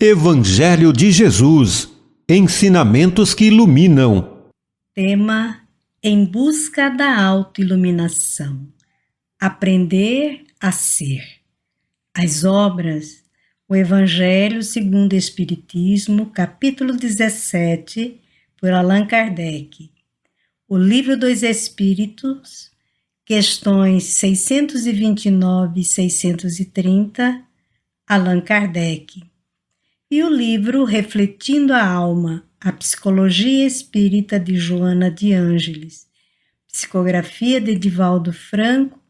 Evangelho de Jesus. Ensinamentos que iluminam. Tema: em busca da autoiluminação. Aprender a ser. As obras. O Evangelho segundo o Espiritismo, capítulo 17, por Allan Kardec. O Livro dos Espíritos, questões 629 e 630, Allan Kardec. E o livro Refletindo a Alma, a Psicologia Espírita de Joana de Ângeles, psicografia de Divaldo Franco,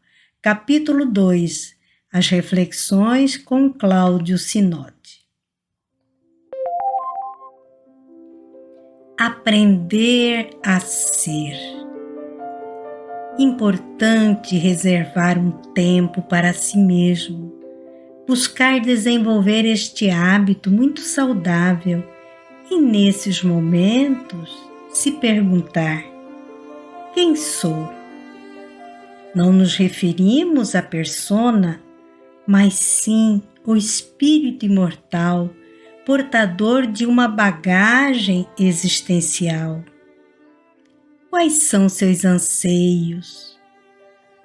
capítulo 2, as reflexões com Cláudio Sinotti. Aprender a ser. Importante reservar um tempo para si mesmo, buscar desenvolver este hábito muito saudável e, nesses momentos, se perguntar: quem sou? Não nos referimos à persona, mas sim ao espírito imortal, portador de uma bagagem existencial. Quais são seus anseios?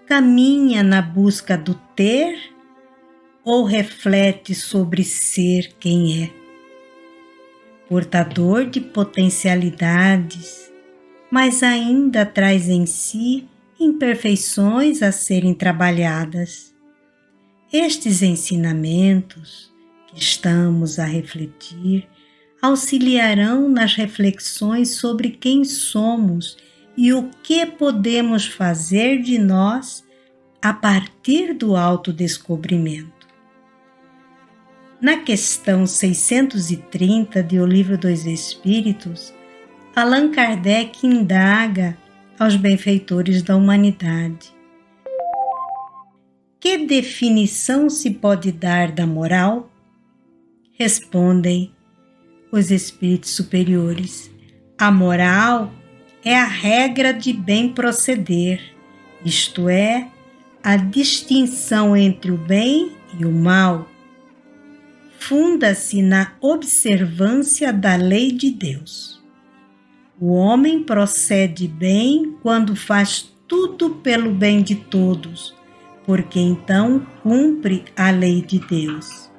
Caminha na busca do ter ou reflete sobre ser quem é? Portador de potencialidades, mas ainda traz em si imperfeições a serem trabalhadas. Estes ensinamentos que estamos a refletir auxiliarão nas reflexões sobre quem somos e o que podemos fazer de nós a partir do autodescobrimento. Na questão 630 de O Livro dos Espíritos, Allan Kardec indaga aos benfeitores da humanidade: que definição se pode dar da moral? Respondem os espíritos superiores: a moral é a regra de bem proceder, isto é, a distinção entre o bem e o mal. Funda-se na observância da lei de Deus. O homem procede bem quando faz tudo pelo bem de todos, porque então cumpre a lei de Deus.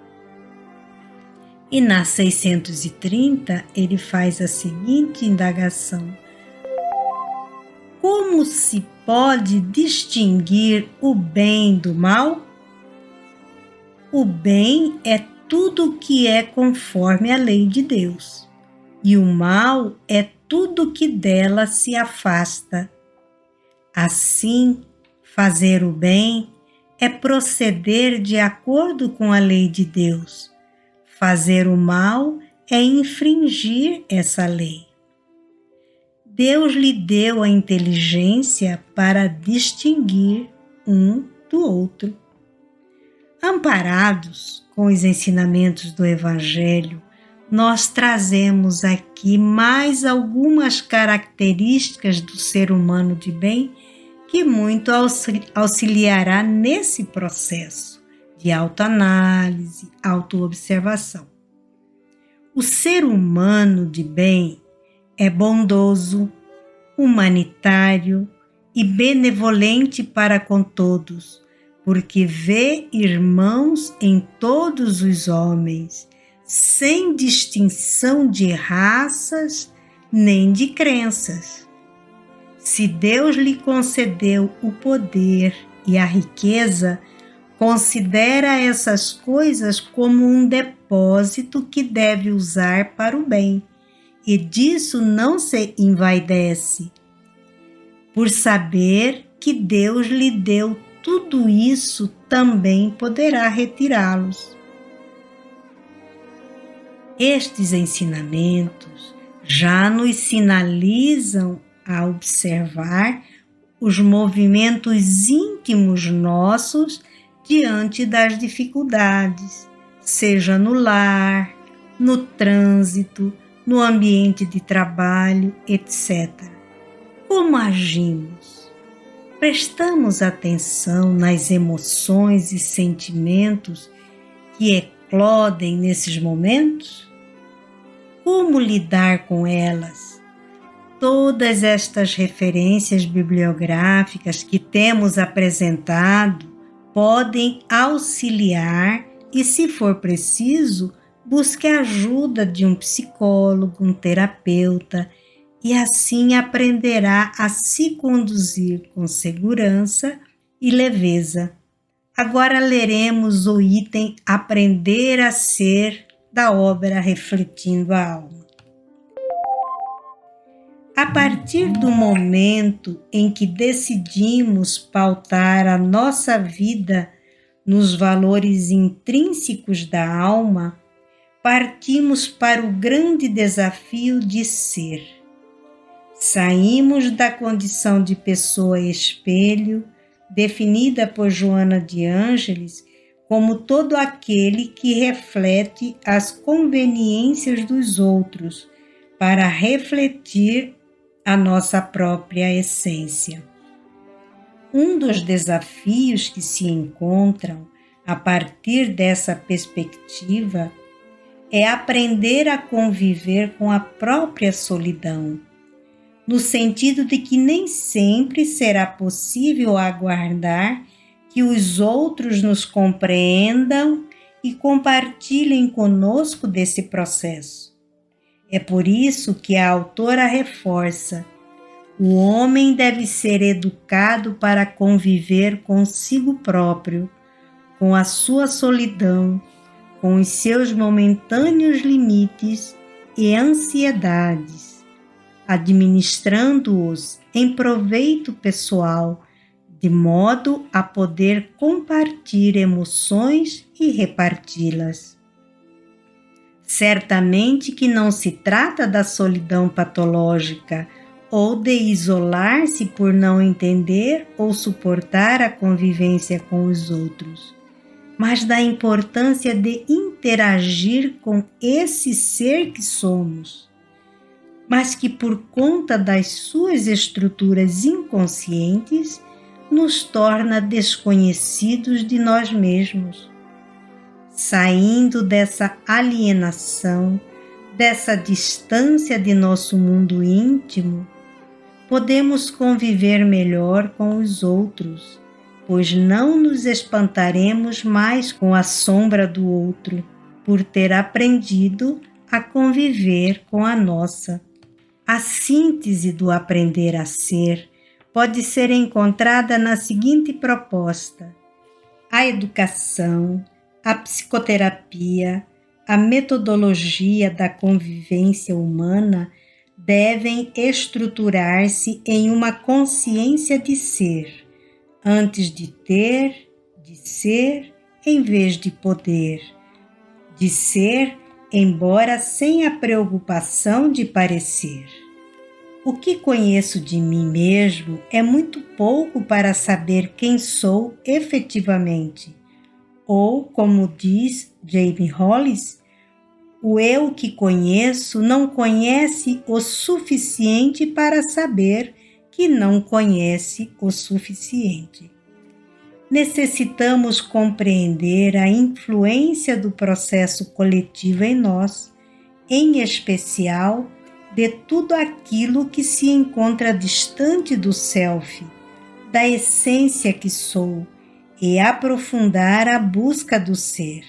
E na 630 ele faz a seguinte indagação: como se pode distinguir o bem do mal? O bem é tudo que é conforme a lei de Deus, e o mal é tudo que dela se afasta. Assim, fazer o bem é proceder de acordo com a lei de Deus. Fazer o mal é infringir essa lei. Deus lhe deu a inteligência para distinguir um do outro. Amparados com os ensinamentos do Evangelho, nós trazemos aqui mais algumas características do ser humano de bem que muito auxiliará nesse processo de autoanálise, autoobservação. O ser humano de bem é bondoso, humanitário e benevolente para com todos, porque vê irmãos em todos os homens, sem distinção de raças nem de crenças. Se Deus lhe concedeu o poder e a riqueza, considera essas coisas como um depósito que deve usar para o bem, e disso não se envaidece, por saber que Deus lhe deu tudo isso, também poderá retirá-los. Estes ensinamentos já nos sinalizam a observar os movimentos íntimos nossos diante das dificuldades, seja no lar, no trânsito, no ambiente de trabalho, etc. Como agimos? Prestamos atenção nas emoções e sentimentos que eclodem nesses momentos? Como lidar com elas? Todas estas referências bibliográficas que temos apresentado podem auxiliar e, se for preciso, busque a ajuda de um psicólogo, um terapeuta, e assim aprenderá a se conduzir com segurança e leveza. Agora leremos o item Aprender a Ser da obra Refletindo a Alma. A partir do momento em que decidimos pautar a nossa vida nos valores intrínsecos da alma, partimos para o grande desafio de ser. Saímos da condição de pessoa espelho, definida por Joana de Ângeles como todo aquele que reflete as conveniências dos outros para refletir a nossa própria essência. Um dos desafios que se encontram a partir dessa perspectiva é aprender a conviver com a própria solidão, no sentido de que nem sempre será possível aguardar que os outros nos compreendam e compartilhem conosco desse processo. É por isso que a autora reforça: o homem deve ser educado para conviver consigo próprio, com a sua solidão, com os seus momentâneos limites e ansiedades, administrando-os em proveito pessoal, de modo a poder compartilhar emoções e reparti-las. Certamente que não se trata da solidão patológica ou de isolar-se por não entender ou suportar a convivência com os outros, mas da importância de interagir com esse ser que somos, mas que por conta das suas estruturas inconscientes nos torna desconhecidos de nós mesmos. Saindo dessa alienação, dessa distância de nosso mundo íntimo, podemos conviver melhor com os outros, pois não nos espantaremos mais com a sombra do outro, por ter aprendido a conviver com a nossa. A síntese do aprender a ser pode ser encontrada na seguinte proposta: a educação, a psicoterapia, a metodologia da convivência humana devem estruturar-se em uma consciência de ser, antes de ter, de ser, em vez de poder, de ser, embora sem a preocupação de parecer. O que conheço de mim mesmo é muito pouco para saber quem sou efetivamente. Ou, como diz Jamie Hollis, o eu que conheço não conhece o suficiente para saber que não conhece o suficiente. Necessitamos compreender a influência do processo coletivo em nós, em especial de tudo aquilo que se encontra distante do self, da essência que sou, e aprofundar a busca do ser.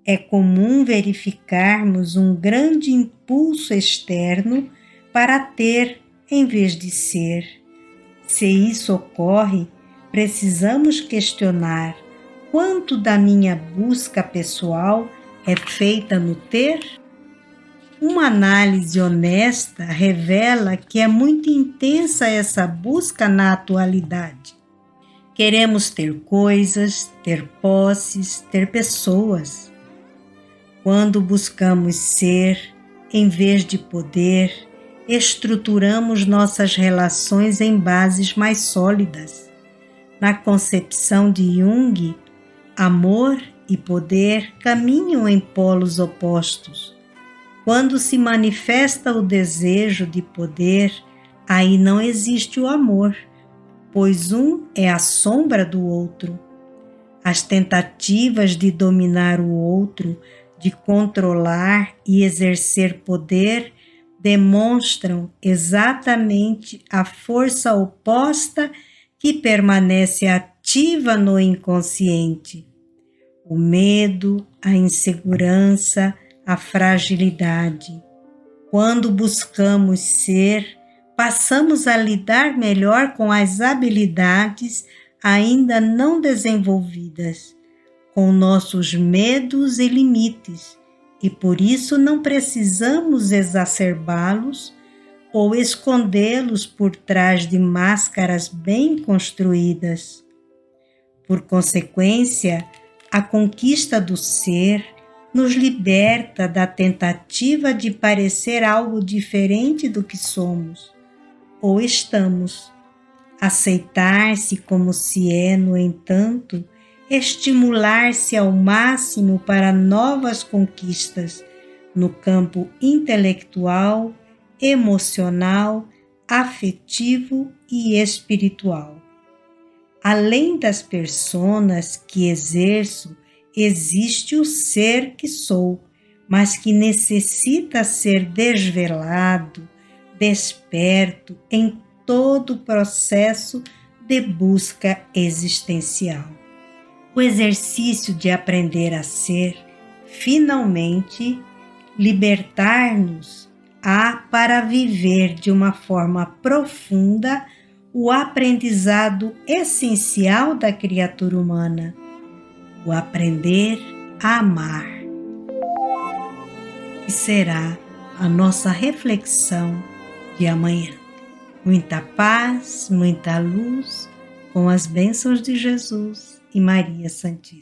É comum verificarmos um grande impulso externo para ter em vez de ser. Se isso ocorre, precisamos questionar quanto da minha busca pessoal é feita no ter? Uma análise honesta revela que é muito intensa essa busca na atualidade. Queremos ter coisas, ter posses, ter pessoas. Quando buscamos ser, em vez de poder, estruturamos nossas relações em bases mais sólidas. Na concepção de Jung, amor e poder caminham em polos opostos. Quando se manifesta o desejo de poder, aí não existe o amor, pois um é a sombra do outro. As tentativas de dominar o outro, de controlar e exercer poder, demonstram exatamente a força oposta que permanece ativa no inconsciente. O medo, a insegurança, a fragilidade. Quando buscamos ser, passamos a lidar melhor com as habilidades ainda não desenvolvidas, com nossos medos e limites, e por isso não precisamos exacerbá-los ou escondê-los por trás de máscaras bem construídas. Por consequência, a conquista do ser nos liberta da tentativa de parecer algo diferente do que somos ou estamos. Aceitar-se como se é, no entanto, estimular-se ao máximo para novas conquistas no campo intelectual, emocional, afetivo e espiritual. Além das personas que exerço, existe o ser que sou, mas que necessita ser desvelado, desperto em todo o processo de busca existencial. O exercício de aprender a ser, finalmente, libertar-nos para viver de uma forma profunda o aprendizado essencial da criatura humana, o aprender a amar. E será a nossa reflexão de amanhã. Muita paz, muita luz, com as bênçãos de Jesus e Maria Santíssima.